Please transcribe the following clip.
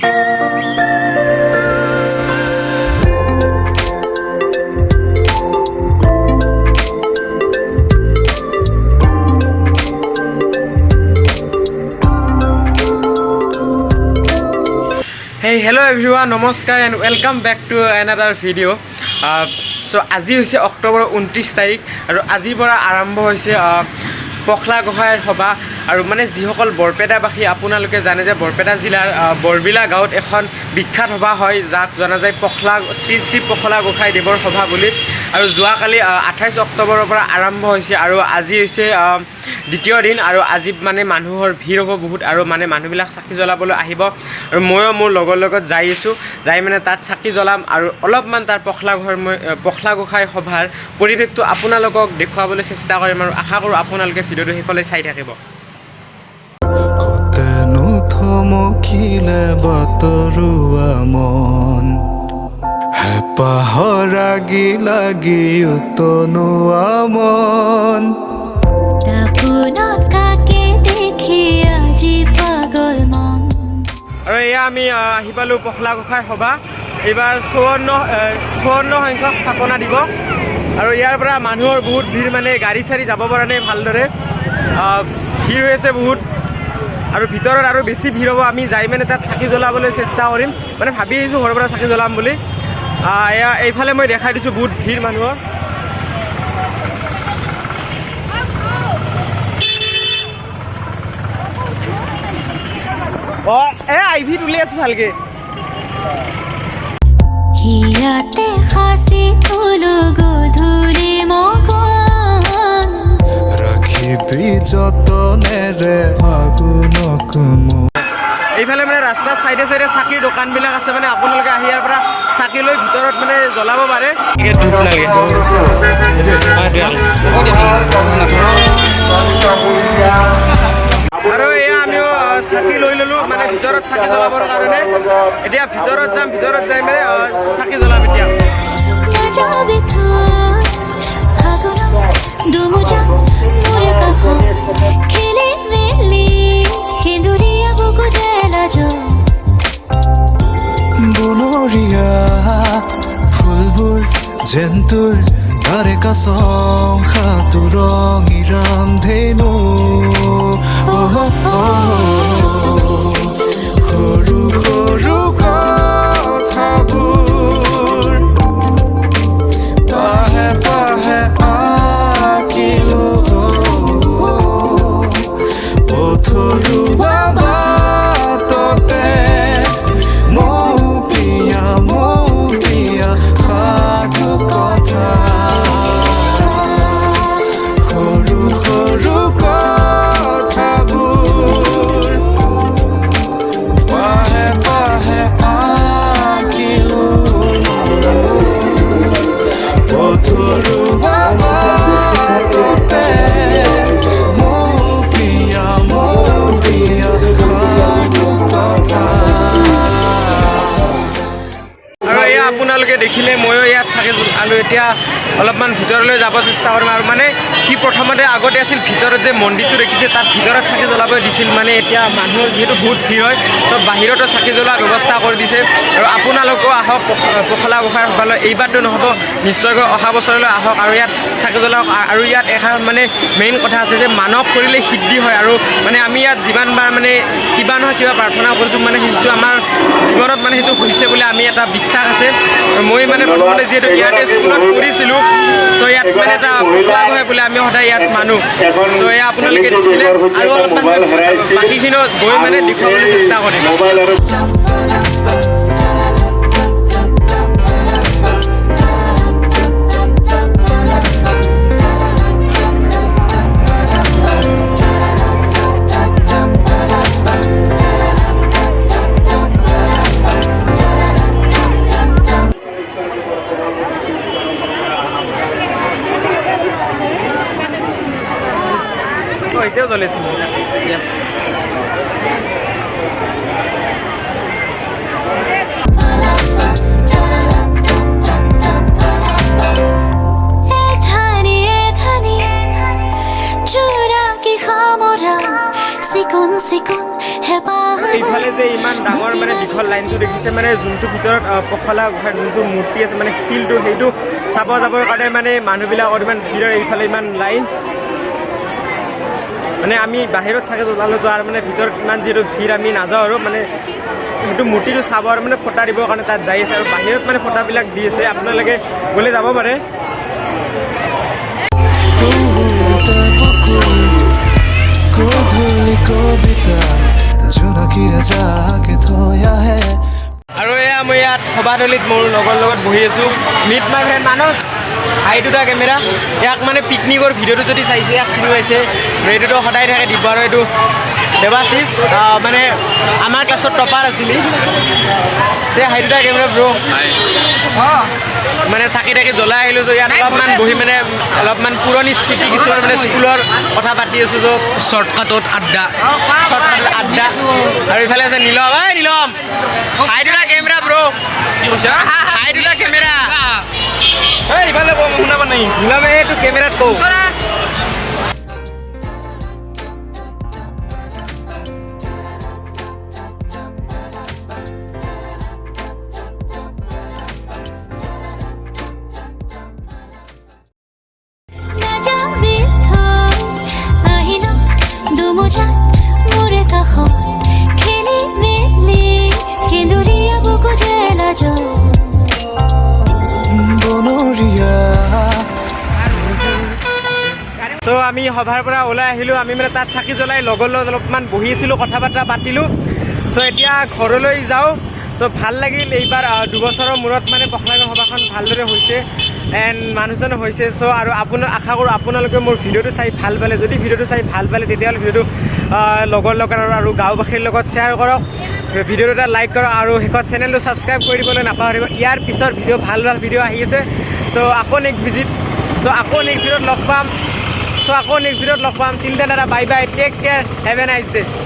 Hey, hello everyone, namaskar and welcome back to another video. So আজি হৈছে অক্টোবৰ 29 তাৰিখ আৰু আজিৰ পৰা আৰম্ভ হৈছে পখলা গোসাঁইৰ সভা আৰু মানে যিসকল বৰপেটাবাসী আপোনালোকে জানে যে বৰপেটা জিলাৰ বৰবিলা গাঁৱত এখন বিখ্যাত সভা হয় যাক জনা যায় শ্ৰী শ্ৰী পখলা গোসাঁই দেৱৰ সভা বুলি আৰু যোৱাকালি 28 অক্টোবৰৰ পৰা আৰম্ভ হৈছে আৰু আজি হৈছে দ্বিতীয় দিন আৰু আজি মানে মানুহৰ ভিৰ হ'ব বহুত আৰু মানে মানুহবিলাক চাকি জ্বলাবলৈ আহিব আৰু ময়ো মোৰ লগৰ লগত যাই আছোঁ যাই মানে তাত চাকি জ্বলাম আৰু অলপমান তাৰ পখলা গোসাঁই সভাৰ পৰিৱেশটো আপোনালোকক দেখুৱাবলৈ চেষ্টা কৰিম আৰু আশা কৰোঁ আপোনালোকে ভিডিঅ'টো শেষলৈ চাই থাকিব। থমকিলে বাতৰুৱা মন হেঁপাহৰ লাগি লাগি উতনুৱা মন আৰু এয়া আমি আহি পালোঁ পখলা গোসাঁই সভা এইবাৰ 54 সংখ্যক স্থাপনা দিব আৰু ইয়াৰ পৰা মানুহৰ বহুত ভিৰ মানে গাড়ী চাড়ী যাব পৰা নাই ভালদৰে ভিৰ হৈ আছে বহুত আৰু ভিতৰত আৰু বেছি ভিৰ হ'ব আমি যাই মানে তাত চাকি জ্বলাবলৈ চেষ্টা কৰিম মানে ভাবি আহিছোঁ ঘৰৰ পৰা চাকি জ্বলাম বুলি এয়া এইফালে মই দেখাই দিছোঁ বহুত ভিৰ মানুহৰ আইভি তুলি আছোঁ ভালকে হিয়াতে খাসি ফুলো গধূলি মকন ৰাখিবি যতনেৰে ফাগুনক এইফালে মানে ৰাস্তাৰ চাইডে চাইডে চাকিৰ দোকানবিলাক আছে মানে আপোনালোকে আহি ইয়াৰ পৰা চাকি লৈ ভিতৰত মানে জ্বলাব পাৰে আৰু এয়া আমিও চাকি লৈ ল'লোঁ মানে ভিতৰত চাকি জ্বলাবৰ কাৰণে এতিয়া ভিতৰত যাম ভিতৰত যাই মানে চাকি জ্বলাম এতিয়া বনৰীয়া ফুলবোৰ জেন্তুৰ তাৰে কাছং খাতুৰ ৰঙিৰাম ধেনু সৰু সৰু কথাবোৰ পাহে পাহে আঁকিলো পথৰুৱা বাটতে মৌপিয়া মৌপিয়া সাধু কথা সৰু সৰু কথাবোৰ পাহে পাহে আঁকিলো পথৰুৱা বাটতে মৌপিয়া মৌপিয়া সাধু কথা আৰু এয়া আপোনালোকে দেখিলে ময়ো ইয়াত চাকি আৰু এতিয়া অলপমান ভিতৰলৈ যাব চেষ্টা কৰিম আৰু মানে কি প্ৰথমতে আগতে আছিল ভিতৰত যে মন্দিৰটো দেখিছে তাত ভিতৰত চাকি জ্বলাব দিছিল মানে এতিয়া মানুহৰ যিহেতু বহুত ভিৰ হয় তো বাহিৰতো চাকি জ্বলোৱাৰ ব্যৱস্থা কৰি দিছে আৰু আপোনালোকেও আহক পখলা গোসাঁইৰ সভালৈ এইবাৰতো নহ'ব নিশ্চয়কৈ অহা বছৰলৈ আহক আৰু ইয়াত চাকি জ্বলাওক আৰু ইয়াত এখন মানে মেইন কথা আছে যে মানৱ কৰিলে সিদ্ধি হয় আৰু মানে আমি ইয়াত যিমানবাৰ মানে কিবা নহয় কিবা প্ৰাৰ্থনা কৰিছোঁ মানে সেইটো আমাৰ জীৱনত মানে সেইটো হৈছে বুলি আমি এটা বিশ্বাস আছে আৰু মই মানে প্ৰথমতে যিহেতু ইয়াতে স্কুলত পঢ়িছিলোঁ চ' ইয়াত মানে এটা পখলা গোসাঁই বুলি আমি সদায় ইয়াত মানো চ' এয়া আপোনালোকে দেখিলে আৰু অলপমান বাকীখিনিও গৈ মানে দেখুৱাবলৈ চেষ্টা কৰিম এতিয়াও জ্বলিছে য়েছ এইফালে যে ইমান ডাঙৰ মানে দীঘল লাইনটো দেখিছে মানে যোনটো ভিতৰত পখলা গুহাৰ যোনটো মূৰ্তি আছে মানে শিলটো সেইটো চাব যাবৰ কাৰণে মানে মানুহবিলাকৰ ইমান ভিৰৰ এইফালে ইমান লাইন মানে আমি বাহিৰত চাগে জ্বলালোঁ তো আৰু মানে ভিতৰত ইমান যিহেতু ভিৰ আমি নাযাওঁ আৰু মানে সেইটো মূৰ্তিটো চাব আৰু মানে ফটা দিবৰ কাৰণে তাত যাই আছে আৰু বাহিৰত মানে ফটাবিলাক দি আছে আপোনালোকে গ'লে যাব পাৰে ফুলতে বকুল গধূলি কবিতা জোনাকীৰে যাকে থৈ আহে আৰু এয়া মই ইয়াত সভাথলীত মোৰ লগৰ লগত বহি আছোঁ meet my friend Manas hi to the camera ইয়াক মানে পিকনিকৰ ভিডিঅ'টো যদি চাইছে ইয়াক চিনি পাইছে এইটোতো সদায় থাকে দিব আৰু এইটো দেৱাশিষ মানে আমাৰ ক্লাছত টপাৰ আছিলি হাই টু দা কেমেৰা ব্ৰ মানে চাকি তাকি জ্বলাই আহিলোঁ যে ইয়াত অলপমান বহি মানে অলপমান পুৰণি স্মৃতি কিছুমান মানে স্কুলৰ কথা পাতি আছোঁ যে শ্বৰ্টকাটত আড্ডা আৰু ইফালে আছে Neelam Neelam hi to the camera bro hi to the camera ইফালে কম শুনা পোৱা নাই নীলমে এইটো কেমেৰাত কওঁ নাযাবি থৈ আহিলো দুমুজাত মোৰে কাষত খেলি মেলি সেন্দুৰীয়া বুকু জেলাজ বনৰীয়া চ' আমি সভাৰ পৰা ওলাই আহিলোঁ আমি মানে তাত চাকি জ্বলাই লগৰ লগত অলপমান বহি আছিলোঁ কথা বাৰ্তা পাতিলোঁ চ' এতিয়া ঘৰলৈ যাওঁ চ' ভাল লাগিল এইবাৰ দুবছৰৰ মূৰত মানে পখলাগাঁও সভাখন ভালদৰে হৈছে এণ্ড মানুহজনো হৈছে চ' আৰু আশা কৰোঁ আপোনালোকে মোৰ ভিডিঅ'টো চাই ভাল পালে যদি ভিডিঅ'টো চাই ভাল পালে তেতিয়াহ'লে ভিডিঅ'টো লগৰ লগত আৰু গাঁওবাসীৰ লগত শ্বেয়াৰ কৰক ভিডিঅ'টো এটা লাইক কৰক আৰু শেষত চেনেলটো ছাবস্ক্ৰাইব কৰি দিবলৈ নাপাহৰিব ইয়াৰ পিছৰ ভিডিঅ' ভাল ভিডিঅ' আহি আছে চ' আকৌ নেক্সট ভিডিঅ'ত লগ পাম তিনিটা দাদা bye bye take care have a nice day